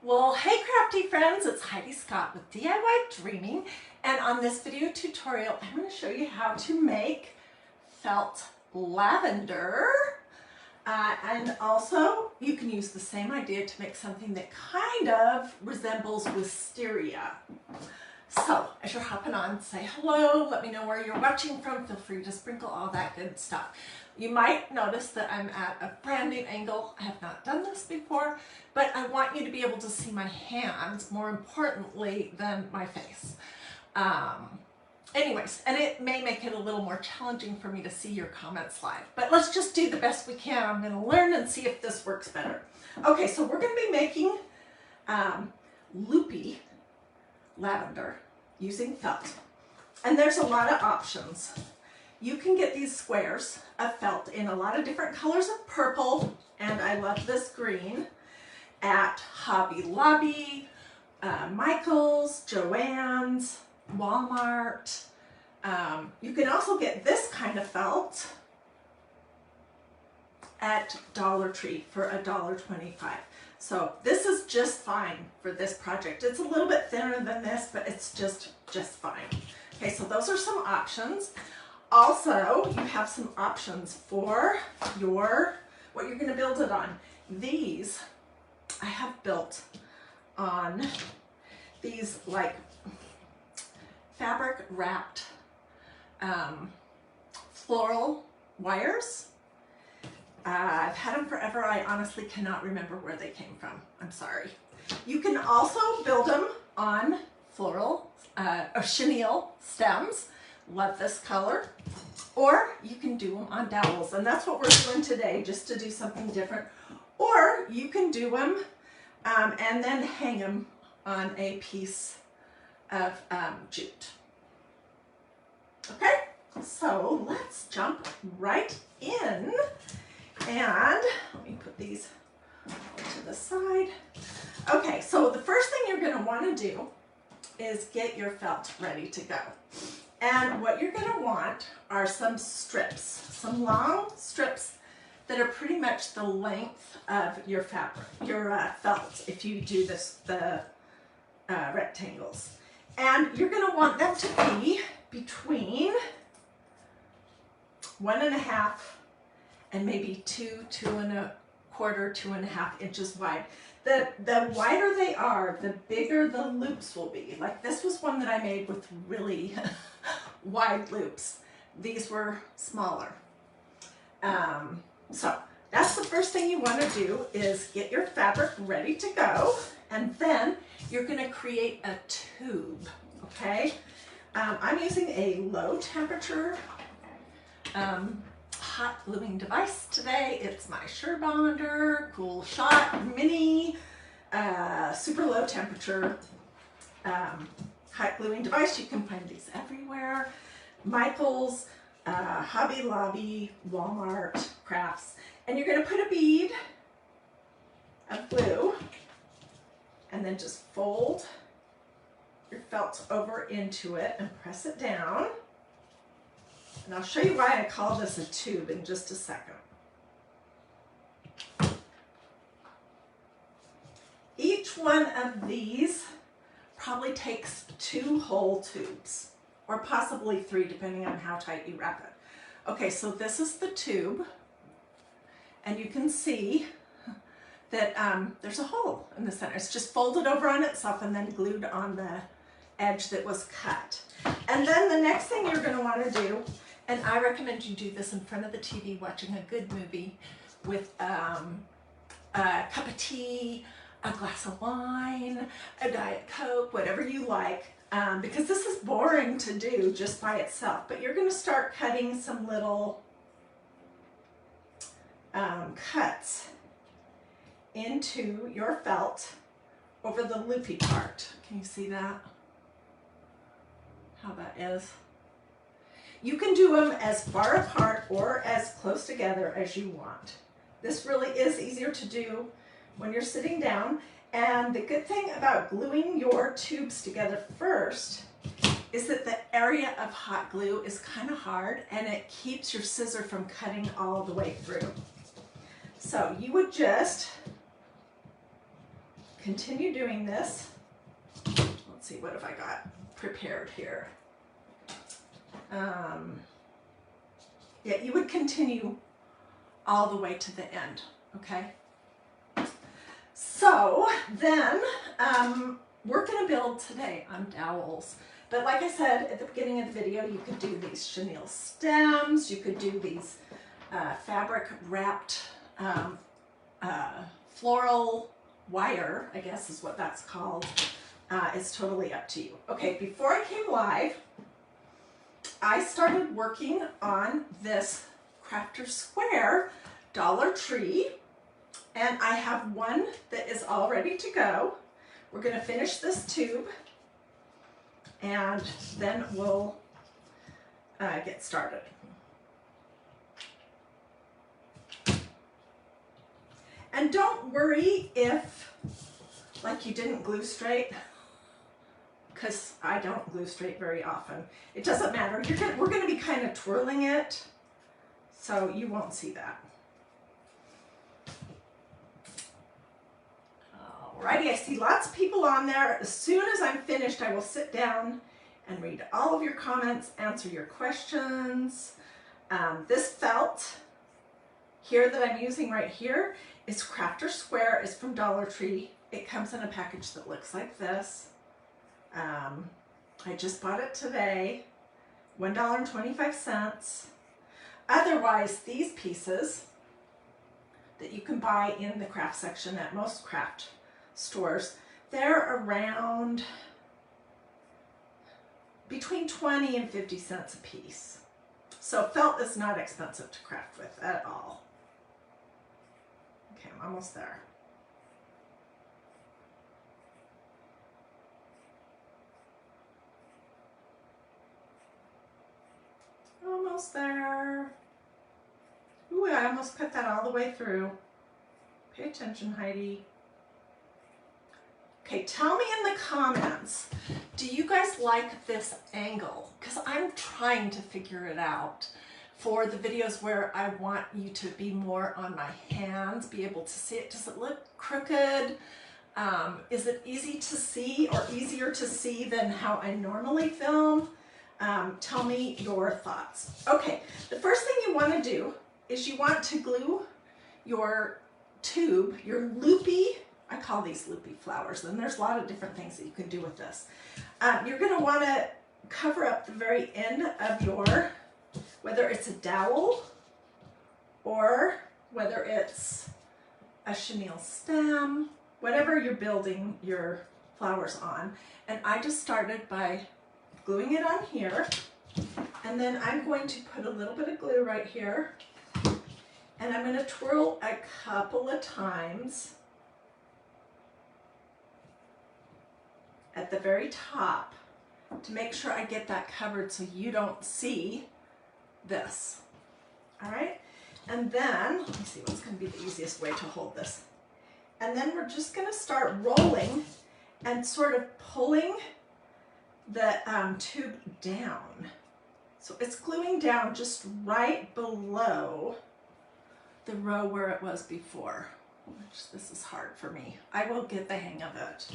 Well, hey crafty friends, it's Hiedi Scott with DiyDreaming, and on this video tutorial I'm going to show you how to make felt lavender, and also you can use the same idea to make something that kind of resembles wisteria. So as you're hopping on, say hello, let me know where you're watching from, feel free to sprinkle all that good stuff. You might notice that I'm at a brand new angle. I have not done this before, but I want you to be able to see my hands more importantly than my face. Anyways, and it may make it a little more challenging for me to see your comments live, but let's just do the best we can. I'm going to learn and see if this works better. Okay, so we're going to be making loopy lavender using felt, and there's a lot of options. You can get these squares of felt in a lot of different colors of purple, and I love this green, at Hobby Lobby, Michael's, Joann's, Walmart. You can also get this kind of felt at Dollar Tree for $1.25. So this is just fine for this project. It's a little bit thinner than this, but it's just fine. Okay, so those are some options. Also, you have some options for what you're going to build it on. These I have built on these like fabric wrapped floral wires. I've had them forever. I honestly cannot remember where they came from. I'm sorry. You can also build them on floral or chenille stems. Love this color. Or you can do them on dowels, and that's what we're doing today, just to do something different. Or you can do them and then hang them on a piece of jute. Okay, so let's jump right in. And let me put these to the side. Okay, so the first thing you're going to want to do is get your felt ready to go. And what you're going to want are some strips, some long strips that are pretty much the length of your fabric, your felt, if you do the rectangles. And you're going to want them to be between 1.5 and maybe 2.25, 2.5 inches wide. The wider they are, the bigger the loops will be. Like this was one that I made with really wide loops. These were smaller. So that's the first thing you want to do, is get your fabric ready to go, and then you're going to create a tube. Okay, I'm using a low temperature hot gluing device today. It's my Bonder Cool Shot Mini super low temperature hot gluing device. You can find these everywhere. Michael's, Hobby Lobby, Walmart, Crafts. And you're going to put a bead of glue and then just fold your felt over into it and press it down. And I'll show you why I call this a tube in just a second. Each one of these probably takes 2 whole tubes, or possibly 3 depending on how tight you wrap it. Okay, so this is the tube, and you can see that there's a hole in the center. It's just folded over on itself and then glued on the edge that was cut. And then the next thing you're going to want to do, and I recommend you do this in front of the TV watching a good movie with a cup of tea, a glass of wine, a Diet Coke, whatever you like, because this is boring to do just by itself. But you're going to start cutting some little cuts into your felt over the loopy part. Can you see that? How that is? You can do them as far apart or as close together as you want. This really is easier to do when you're sitting down. And the good thing about gluing your tubes together first is that the area of hot glue is kind of hard, and it keeps your scissor from cutting all the way through. So you would just continue doing this. Let's see, what have I got prepared here? Yeah, you would continue all the way to the end, okay? So then we're gonna build today on dowels. But like I said at the beginning of the video, you could do these chenille stems, you could do these fabric wrapped floral wire, I guess is what that's called. It's totally up to you. Okay, before I came live, I started working on this Crafter Square Dollar Tree, and I have one that is all ready to go. We're going to finish this tube, and then we'll get started. And don't worry if, like, you didn't glue straight, because I don't glue straight very often. It doesn't matter. We're going to be kind of twirling it, so you won't see that. Alrighty, I see lots of people on there. As soon as I'm finished, I will sit down and read all of your comments, answer your questions. This felt here that I'm using right here is Crafter Square. It's from Dollar Tree. It comes in a package that looks like this. I just bought it today, $1.25. Otherwise, these pieces that you can buy in the craft section at most craft stores, they're around between 20 and 50 cents a piece. So felt is not expensive to craft with at all. Okay, I'm almost there. Almost there. Ooh, I almost cut that all the way through. Pay attention, Heidi. Okay, tell me in the comments, do you guys like this angle? Because I'm trying to figure it out for the videos where I want you to be more on my hands, be able to see it. Does it look crooked? Is it easy to see or easier to see than how I normally film? Tell me your thoughts. Okay, the first thing you want to do is you want to glue your tube, your loopy, I call these loopy flowers, and there's a lot of different things that you can do with this. You're going to want to cover up the very end of your, whether it's a dowel or whether it's a chenille stem, whatever you're building your flowers on. And I just started by gluing it on here, and then I'm going to put a little bit of glue right here, and I'm going to twirl a couple of times at the very top to make sure I get that covered so you don't see this. All right, and then let me see what's going to be the easiest way to hold this. And then we're just going to start rolling and sort of pulling the tube down. So it's gluing down just right below the row where it was before. Which this is hard for me. I will get the hang of it.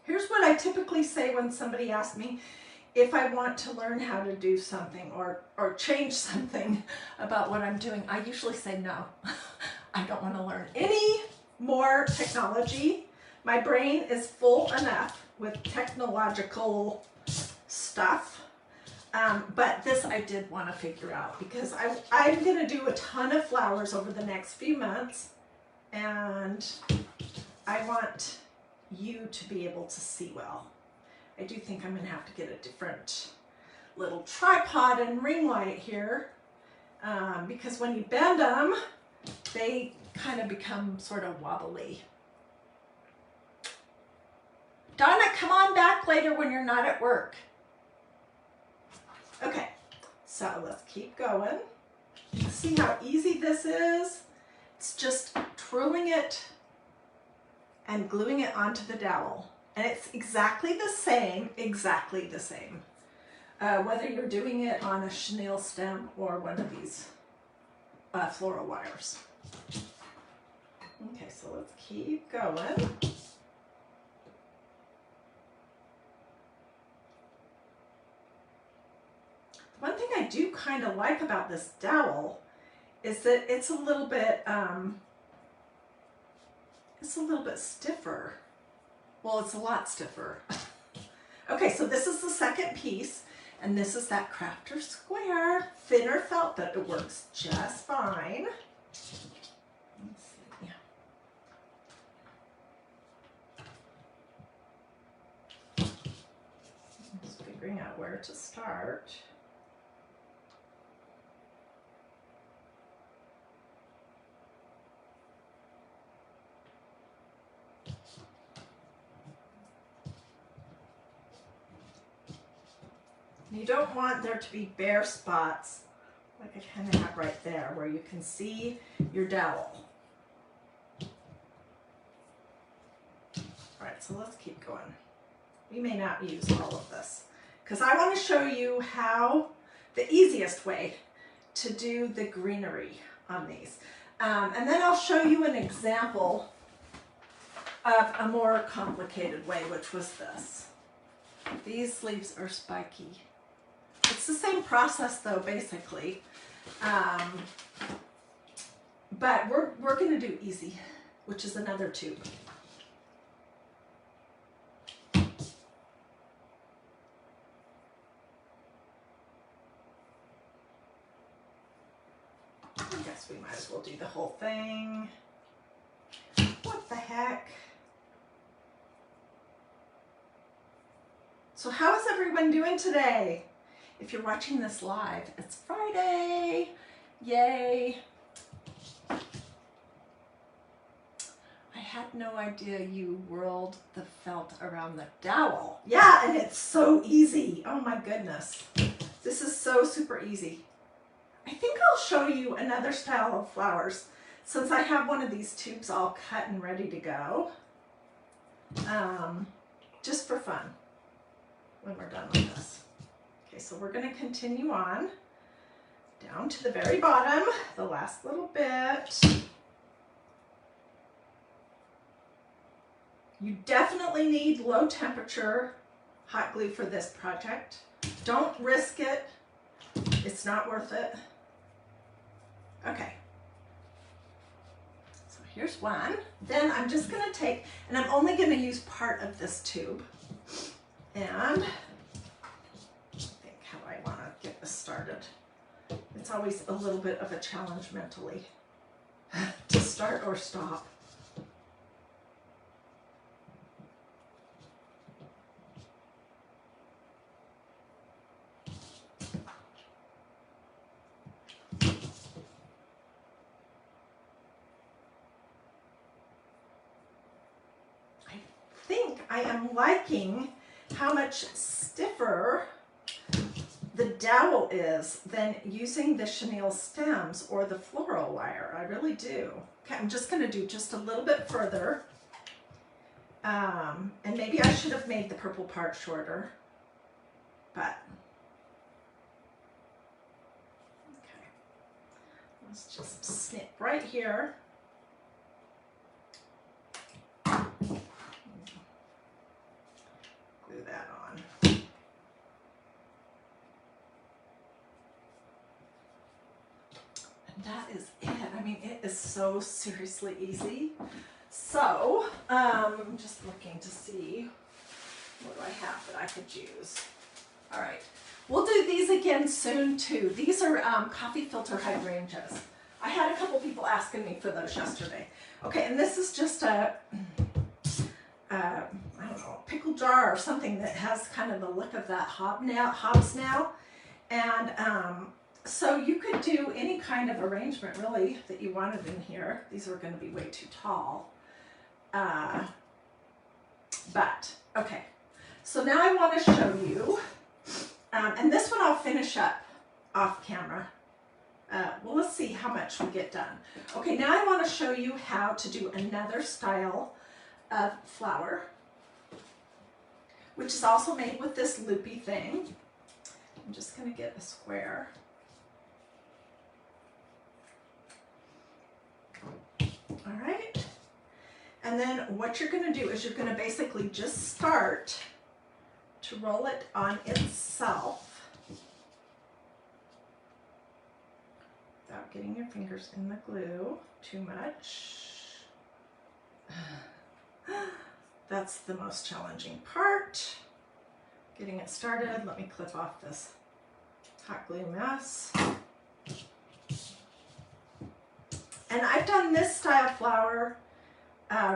Here's what I typically say when somebody asks me if I want to learn how to do something or change something about what I'm doing. I usually say no. I don't want to learn any more technology. My brain is full enough with technological stuff. But this I did want to figure out because I'm going to do a ton of flowers over the next few months, and I want you to be able to see well. I do think I'm going to have to get a different little tripod and ring light here because when you bend them, they kind of become sort of wobbly. Donna, come on back later when you're not at work. Okay, so let's keep going. See how easy this is? It's just twirling it and gluing it onto the dowel. And it's exactly the same, whether you're doing it on a chenille stem or one of these floral wires. Okay, so let's keep going. One thing I do kind of like about this dowel is that it's a little bit stiffer. Well, it's a lot stiffer. Okay, so this is the second piece, and this is that crafter square, thinner felt, but it works just fine. Let's see. Just figuring out where to start. You don't want there to be bare spots like I kind of have right there where you can see your dowel. All right, so let's keep going. We may not use all of this because I want to show you how the easiest way to do the greenery on these. And then I'll show you an example of a more complicated way, which was this. These leaves are spiky. It's the same process though, basically. But we're going to do easy, which is another tube. I guess we might as well do the whole thing. What the heck? So how is everyone doing today? If you're watching this live, it's Friday. Yay. I had no idea you whirled the felt around the dowel. Yeah, and it's so easy. Oh my goodness. This is so super easy. I think I'll show you another style of flowers since I have one of these tubes all cut and ready to go. Just for fun when we're done with this. Okay, so we're going to continue on down to the very bottom, the last little bit. You definitely need low temperature hot glue for this project. Don't risk it. It's not worth it. Okay. So here's one. Then I'm just going to take, and I'm only going to use part of this tube. And how I want to get this started. It's always a little bit of a challenge mentally to start or stop. I think I am liking how much stiffer the dowel is than using the chenille stems or the floral wire. I really do. Okay, I'm just going to do just a little bit further. And maybe I should have made the purple part shorter. But, okay. Let's just snip right here. Glue that on. That is it. I mean, it is so seriously easy. So, I'm just looking to see what do I have that I could use. All right, we'll do these again soon too. These are coffee filter hydrangeas. I had a couple people asking me for those yesterday. Okay, and this is just a, I don't know, pickle jar or something that has kind of the look of that hobsnail. And so you could do any kind of arrangement really that you wanted in here. These are going to be way too tall. But, okay. So now I want to show you, and this one I'll finish up off camera. Well, let's see how much we get done. Okay, now I want to show you how to do another style of flower, which is also made with this loopy thing. I'm just going to get a square. All right. And then what you're going to do is you're going to basically just start to roll it on itself without getting your fingers in the glue too much. That's the most challenging part. Getting it started. Let me clip off this hot glue mess. And I've done this style flower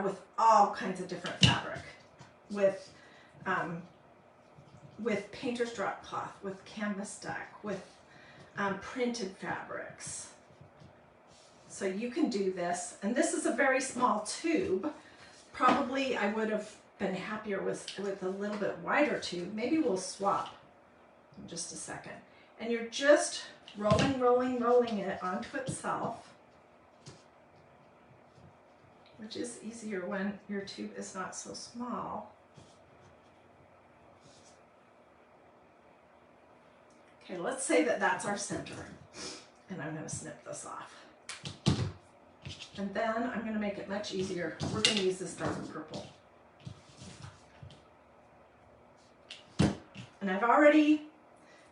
with all kinds of different fabric, with painter's drop cloth, with canvas duck, with printed fabrics. So you can do this, and this is a very small tube. Probably I would have been happier with a little bit wider tube. Maybe we'll swap in just a second. And you're just rolling, rolling, rolling it onto itself, which is easier when your tube is not so small. Okay, let's say that that's our center, and I'm going to snip this off. And then I'm going to make it much easier. We're going to use this darker purple. And I've already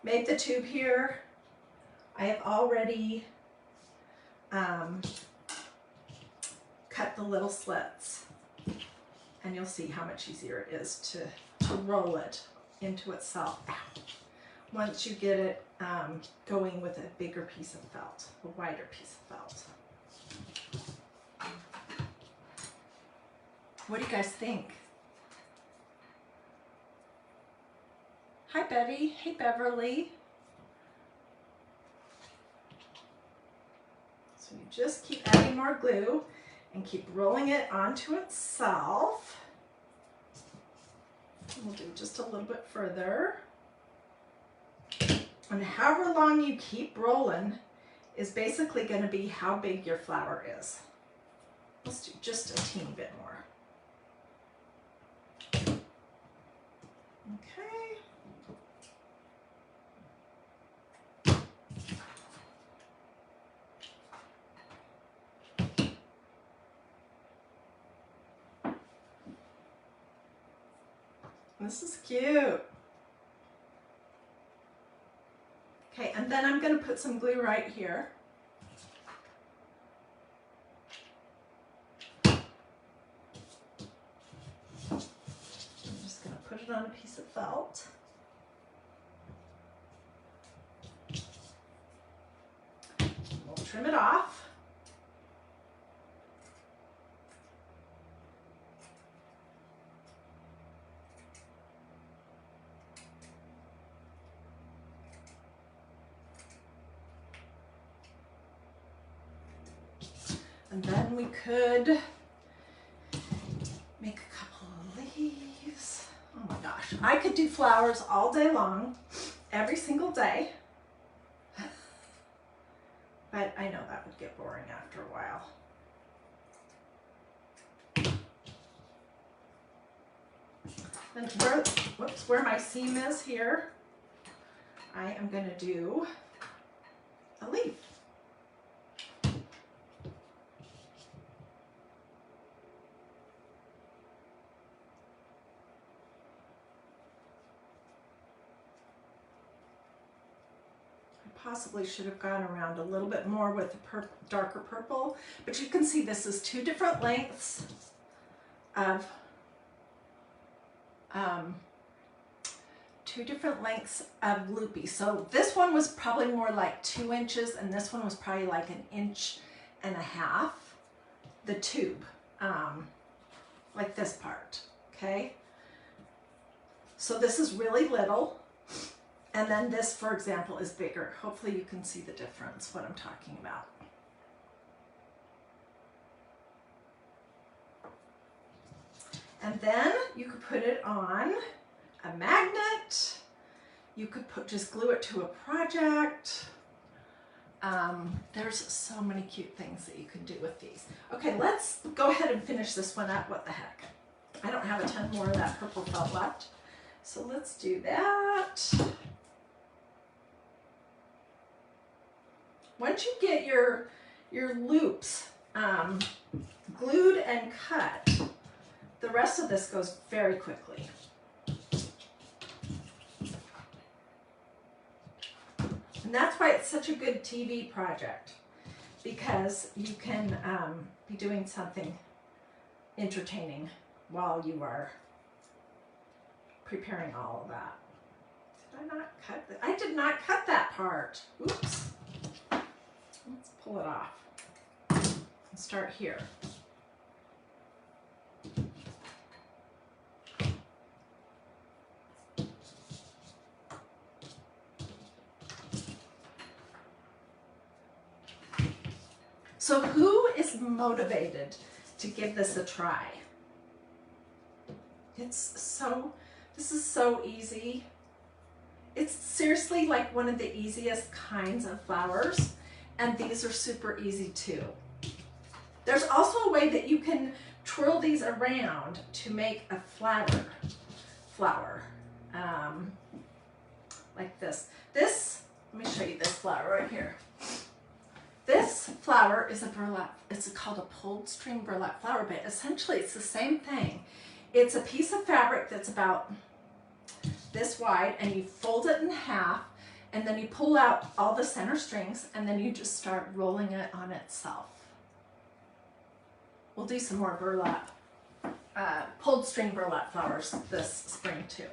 made the tube here. I have already cut the little slits, and you'll see how much easier it is to roll it into itself. Ow. Once you get it going with a bigger piece of felt, a wider piece of felt. What do you guys think? Hi Betty, hey Beverly. So you just keep adding more glue and keep rolling it onto itself. We'll do just a little bit further. And however long you keep rolling is basically going to be how big your flower is. Let's do just a teeny bit more. Okay. This is cute. Okay, and then I'm going to put some glue right here. I'm just going to put it on a piece of felt. We'll trim it off. And then we could make a couple of leaves. Oh my gosh, I could do flowers all day long, every single day. But I know that would get boring after a while. And where my seam is here, I am going to do a leaf. Possibly should have gone around a little bit more with the darker purple, but you can see this is two different lengths of Loopy. So this one was probably more like 2 inches, and this one was probably like 1.5 inches. The tube, like this part. Okay. So this is really little. And then this, for example, is bigger. Hopefully you can see the difference, what I'm talking about. And then you could put it on a magnet. You could just glue it to a project. There's so many cute things that you can do with these. Okay, let's go ahead and finish this one up. What the heck? I don't have a ton more of that purple felt left. So let's do that. once you get your loops glued and cut, the rest of this goes very quickly. And that's why it's such a good TV project, because you can be doing something entertaining while you are preparing all of that. Did I not cut that? I did not cut that part. Oops. Let's pull it off and start here. So who is motivated to give this a try? This is so easy. It's seriously like one of the easiest kinds of flowers, and these are super easy too. There's also a way that you can twirl these around to make a flatter flower, like this. Let me show you this flower right here. This flower is a burlap, it's called a pulled string burlap flower, but essentially it's the same thing. It's a piece of fabric that's about this wide, and you fold it in half, and then you pull out all the center strings, and then you just start rolling it on itself. We'll do some more burlap, pulled string burlap flowers this spring too.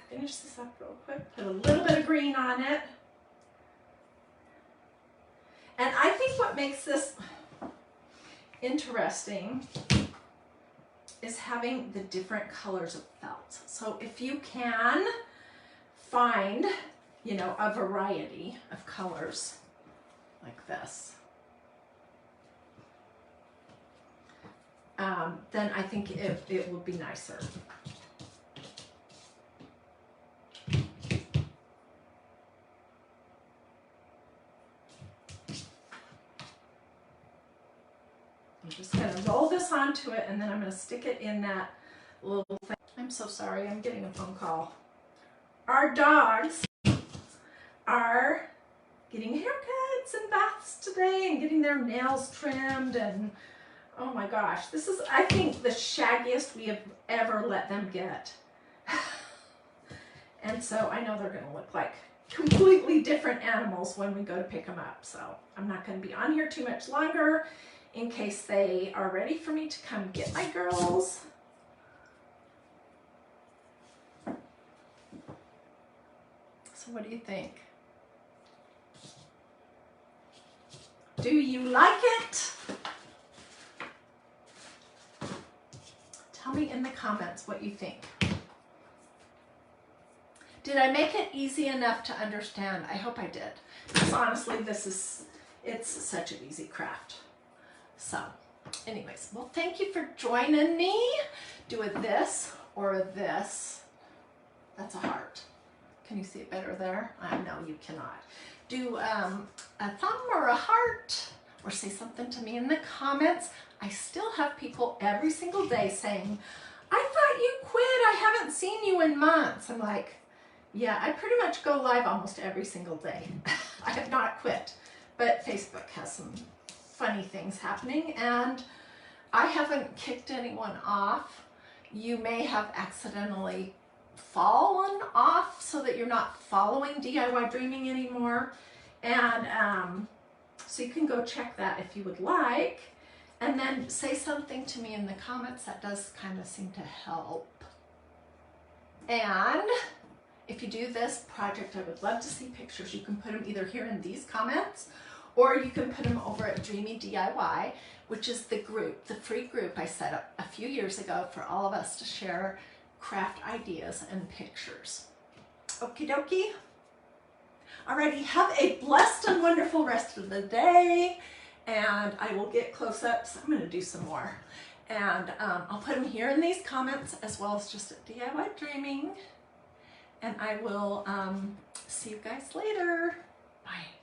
Finish this up real quick, put a little bit of green on it. And I think what makes this interesting is having the different colors of felt. So if you can find, you know, a variety of colors like this, then I think it will be nicer. I'm just going to roll this onto it, and then I'm going to stick it in that little thing. I'm so sorry, I'm getting a phone call. Our dogs are getting haircuts and baths today and getting their nails trimmed, and oh my gosh, this is, I think, the shaggiest we have ever let them get. And so I know they're going to look like completely different animals when we go to pick them up. So I'm not going to be on here too much longer, in case they are ready for me to come get my girls. So what do you think? Do you like it? Tell me in the comments what you think. Did I make it easy enough to understand? I hope I did. Because honestly, it's such an easy craft. So, anyways, well, thank you for joining me. Do a this or a this. That's a heart. Can you see it better there? No, you cannot. Do a thumb or a heart, or say something to me in the comments. I still have people every single day saying, I thought you quit. I haven't seen you in months. I'm like, yeah, I pretty much go live almost every single day. I have not quit, but Facebook has some funny things happening, and I haven't kicked anyone off. You may have accidentally fallen off so that you're not following DIY Dreaming anymore, and so you can go check that if you would like, and then say something to me in the comments. That does kind of seem to help. And if you do this project, I would love to see pictures. You can put them either here in these comments, or you can put them over at Dreamy DIY, which is the group, the free group I set up a few years ago for all of us to share craft ideas and pictures. Okie dokie. Alrighty, have a blessed and wonderful rest of the day, and I will get close-ups. I'm going to do some more, and I'll put them here in these comments, as well as just at DIY Dreaming, and I will see you guys later. Bye.